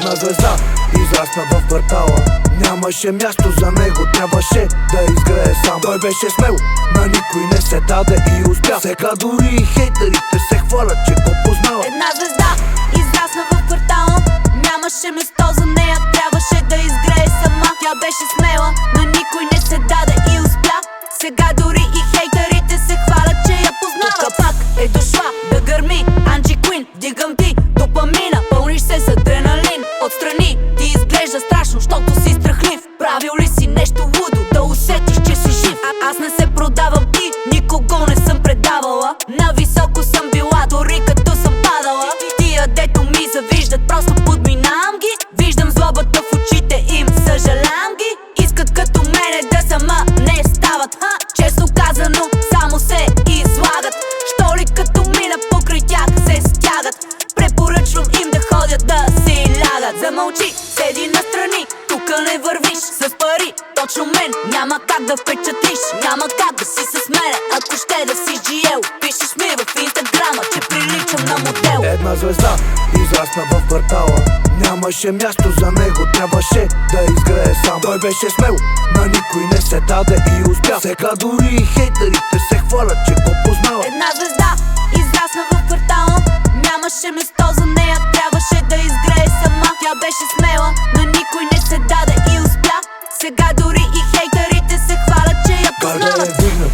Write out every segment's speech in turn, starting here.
Една звезда израсна в квартала, нямаше място за него, трябваше да изгрее сам. Той беше смел, на никой не се даде и успя. Сега дори и хейтерите се хвалят, че го познават. Една звезда израсна в квартала, нямаше место за нея, трябваше да изгрее сама. Тя беше смела, на никой не се даде и успя. Сега дори и хейтерите се хвалят, че я познават. Тука пак е дошла да гърми Анджи Куин, вдигам ти допамина, пълниш се с адреналин. Отстрани ти изглежда страшно, щото си страхлив. Правил ли си нещо лудо, да усетиш, че си жив? Аз не се продавам и никого не съм предавала. Нависоко съм била, дори като съм падала. Тия дето ми завиждат, просто подминавам ги. Виждам злобата в очите им, съжалявам ги. Искат като мене да сама не стават, честно казано само се излагат. Що ли като мина покрай тях се стягат. Препоръчвам им да ходят да си лягат. Замълчи, седи настрани, тука не вървиш с пари. Точно мен няма как да впечатлиш, няма как да си с мене. Ако ще да си жиел, пишеш ми в инстаграма, че приличам на модел. Една звезда израсна в квартала, нямаше място за него, трябваше да изгрее сам. Той беше смел, на никой не се даде и успя. Сега дори и хейтерите се хвалят, че го познават. Една звезда израсна в квартала, нямаше место за нея, трябваше да изгрее сама. Тя беше смела, на никой не се даде и успя. Сега дори и хейтерите се хвалят, че я познават. Как да я вдигнат,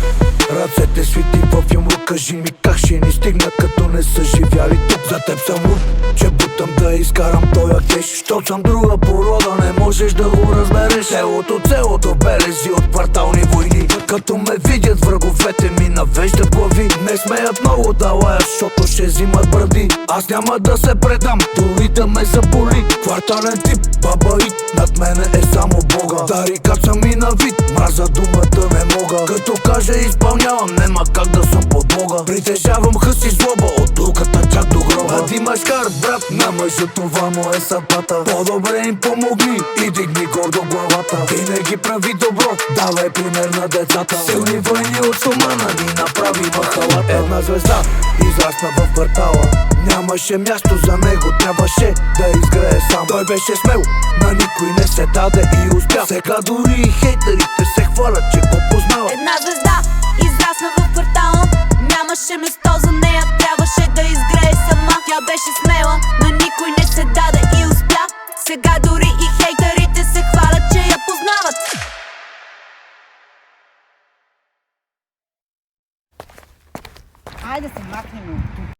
ръцете свити в юмрук. Кажи ми как ще ни стигна, като не са живяли тук. За теб съм луд, че бутам да изкарам тоя кеш. Щото съм друга порода, не можеш да го разбереш. Целото белези от квартални войни. Като ме видят враговете ми навеждат глави. Не смеят много да лаят, защото ще взимат бради. Аз няма да се предам, дори да ме заболи. Квартален тип, бабаит, над мене е само Бога. Дари кацам и на вид, мраза думата не мога. Като кажа изпълнявам, нема как да съм подлога. Притежавам хъс и злоба, от дуката чак до гроба. А ти имаш кар, брат, на мъжа това му е съдбата. По-добре им помогни и дигни гордо главата. Винаги прави добро, давай пример на децата. Силни войни от сумана ни направи махалата. Една звезда израсна в квартала, нямаше място за него, трябваше да изгрее сам. Той беше смел, на никой не се даде и успя. Сега дори и хейтерите се хвалят, че го познават. Една звезда израсна в квартала, нямаше место за нея, трябваше да изгрее сама. Тя беше смела, на никой не се даде и успя. Сега дори и хейтерите се хвалят, че я познават. Айде се махнем от тук.